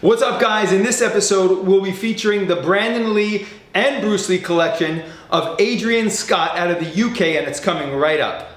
What's up, guys? In this episode, we'll be featuring the Brandon Lee and Bruce Lee collection of Adrian Scott out of the UK, and it's coming right up.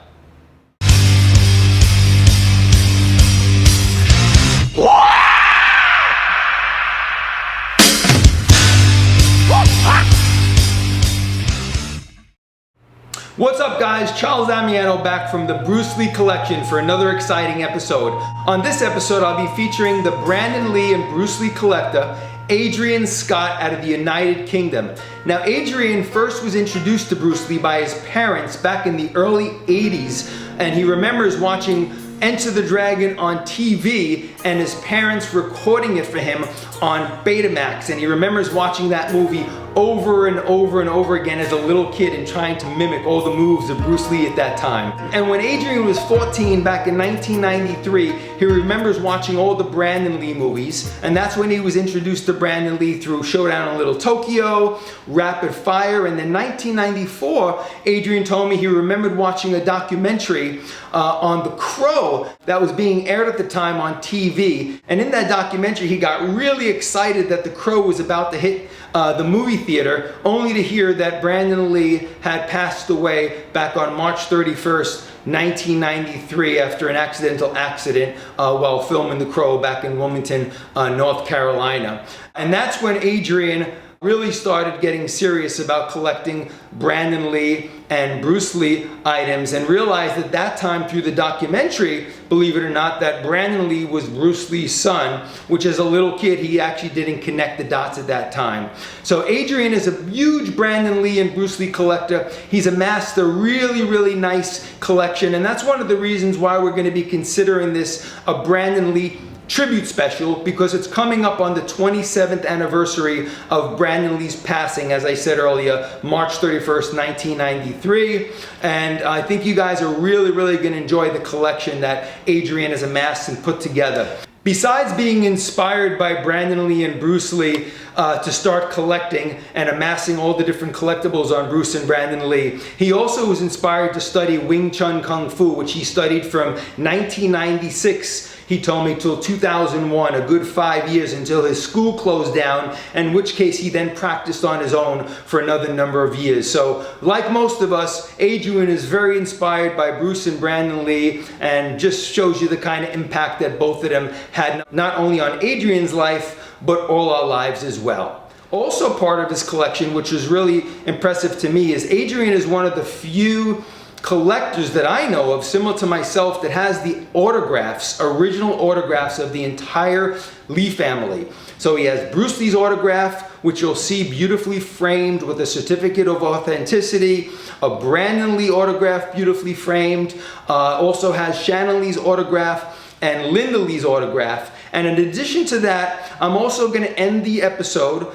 What's up, guys? Charles Damiano back from the Bruce Lee collection for another exciting episode. On this episode, I'll be featuring the Brandon Lee and Bruce Lee collector, Adrian Scott out of the United Kingdom. Now, Adrian first was introduced to Bruce Lee by his parents back in the early 80s, and he remembers watching Enter the Dragon on TV and his parents recording it for him on Betamax, and he remembers watching that movie over and over and over again as a little kid and trying to mimic all the moves of Bruce Lee at that time. And when Adrian was 14 back in 1993, he remembers watching all the Brandon Lee movies, and that's when he was introduced to Brandon Lee through Showdown in Little Tokyo, Rapid Fire, and then 1994, Adrian told me he remembered watching a documentary on The Crow that was being aired at the time on TV, and in that documentary he got really excited that The Crow was about to hit the movie theater, only to hear that Brandon Lee had passed away back on March 31st, 1993 after an accidental accident while filming The Crow back in Wilmington, North Carolina. And that's when Adrian really started getting serious about collecting Brandon Lee and Bruce Lee items, and realized at that time through the documentary, believe it or not, that Brandon Lee was Bruce Lee's son, which as a little kid he actually didn't connect the dots at that time. So Adrian is a huge Brandon Lee and Bruce Lee collector. He's amassed a really nice collection, and that's one of the reasons why we're going to be considering this a Brandon Lee tribute special, because it's coming up on the 27th anniversary of Brandon Lee's passing, as I said earlier, March 31st, 1993. And I think you guys are really going to enjoy the collection that Adrian has amassed and put together. Besides being inspired by Brandon Lee and Bruce Lee to start collecting and amassing all the different collectibles on Bruce and Brandon Lee, he also was inspired to study Wing Chun Kung Fu, which he studied from 1996, he told me, till 2001, a good 5 years until his school closed down, in which case he then practiced on his own for another number of years. So, like most of us, Adrian is very inspired by Bruce and Brandon Lee, and just shows you the kind of impact that both of them had, not only on Adrian's life, but all our lives as well. Also part of his collection, which was really impressive to me, is Adrian is one of the few collectors that I know of, similar to myself, that has the autographs, original autographs of the entire Lee family. So he has Bruce Lee's autograph, which you'll see beautifully framed with a certificate of authenticity, a Brandon Lee autograph beautifully framed, also has Shannon Lee's autograph and Linda Lee's autograph. And in addition to that, I'm also going to end the episode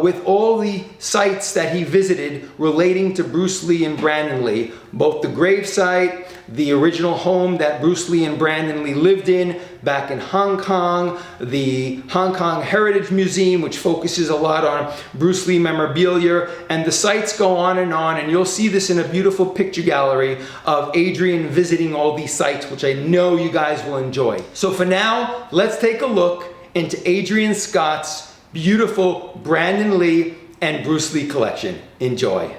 with all the sites that he visited relating to Bruce Lee and Brandon Lee. Both the gravesite, the original home that Bruce Lee and Brandon Lee lived in back in Hong Kong, the Hong Kong Heritage Museum, which focuses a lot on Bruce Lee memorabilia, and the sites go on, and you'll see this in a beautiful picture gallery of Adrian visiting all these sites, which I know you guys will enjoy. So for now, let's take a look into Adrian Scott's beautiful Brandon Lee and Bruce Lee collection. Enjoy.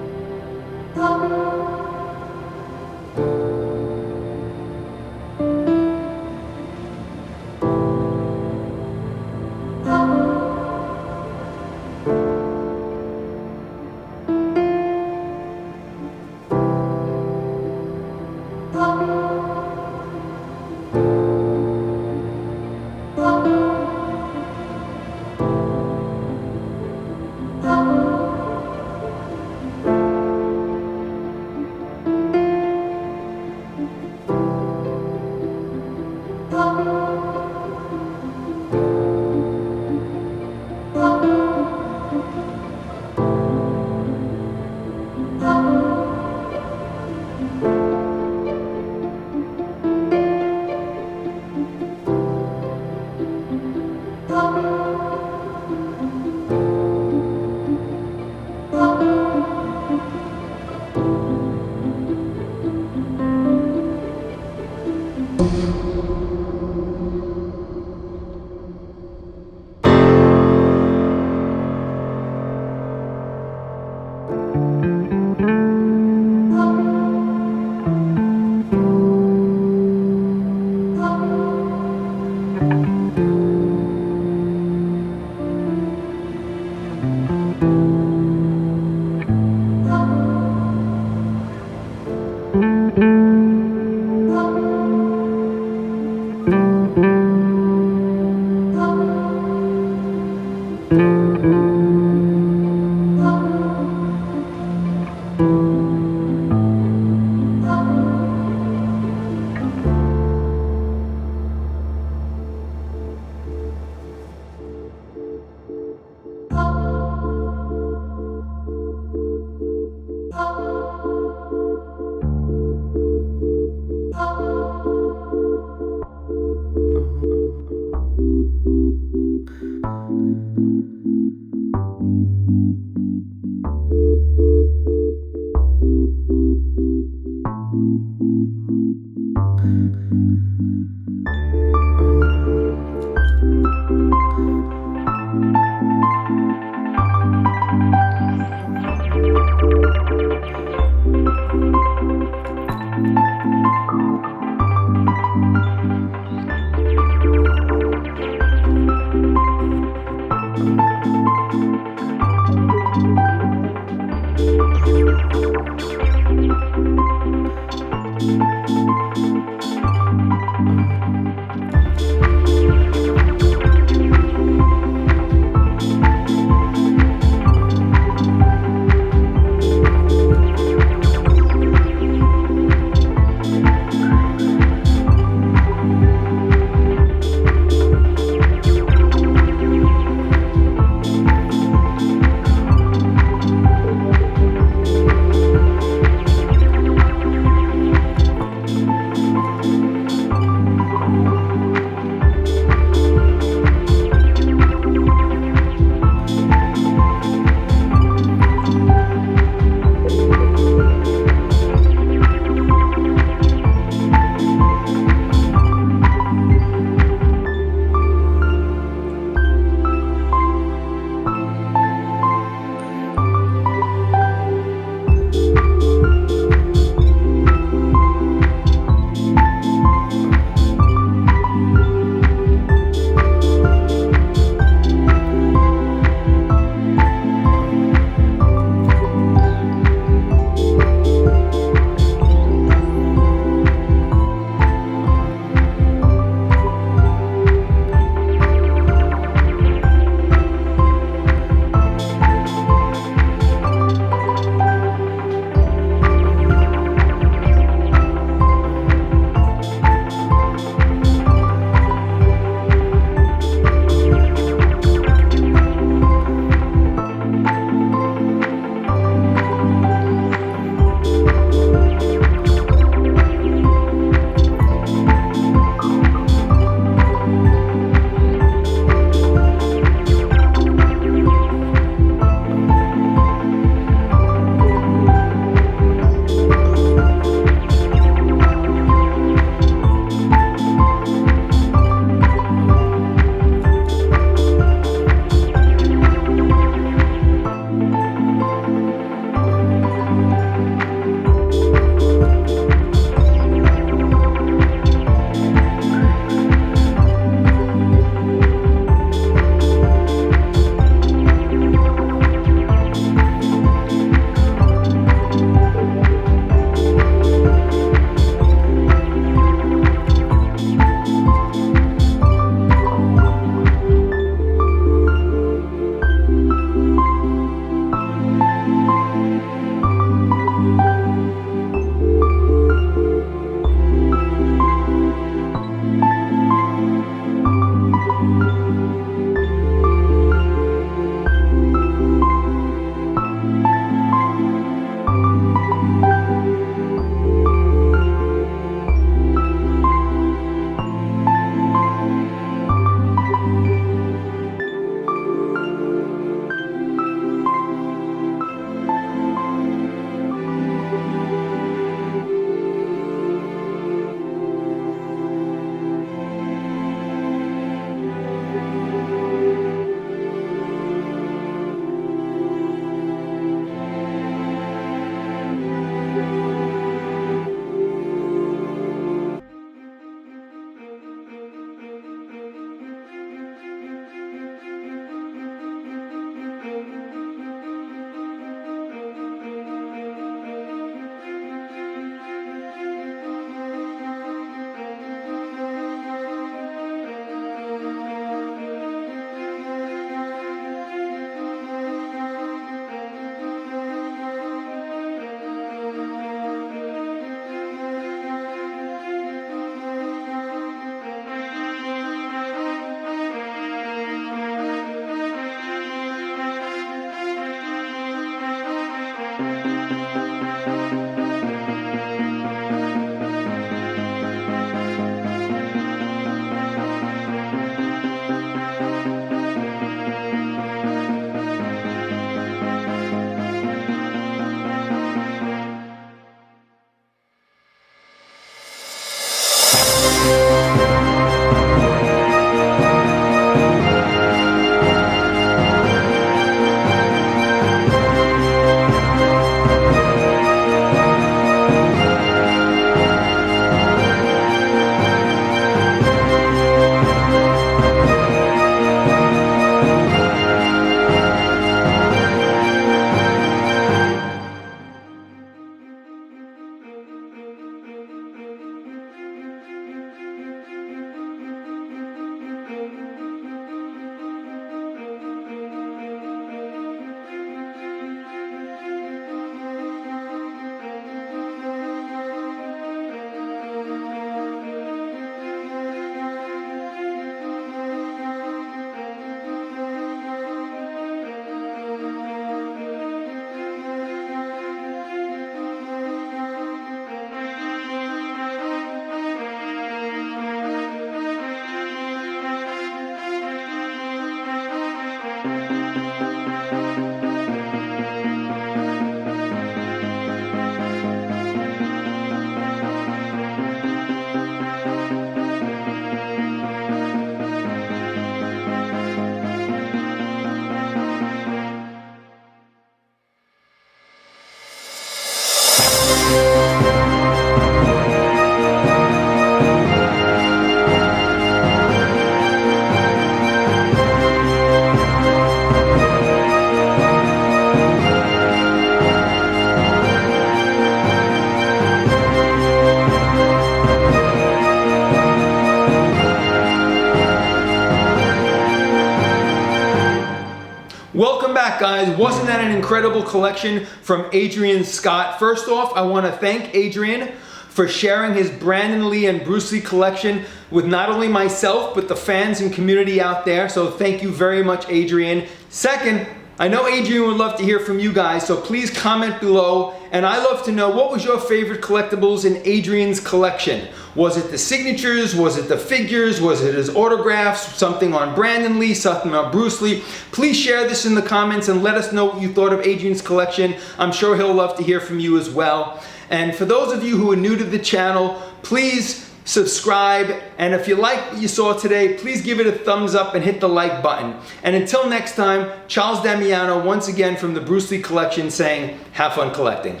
Welcome back, guys. Wasn't that an incredible collection from Adrian Scott? First off, I want to thank Adrian for sharing his Brandon Lee and Bruce Lee collection with not only myself, but the fans and community out there. So thank you very much, Adrian. Second, I know Adrian would love to hear from you guys, so please comment below. And I love to know, what was your favorite collectibles in Adrian's collection? Was it the signatures? Was it the figures? Was it his autographs? Something on Brandon Lee? Something on Bruce Lee? Please share this in the comments and let us know what you thought of Adrian's collection. I'm sure he'll love to hear from you as well. And for those of you who are new to the channel, please subscribe, and if you like what you saw today, please give it a thumbs up and hit the like button. And until next time, Charles Damiano once again from the Bruce Lee collection saying, have fun collecting.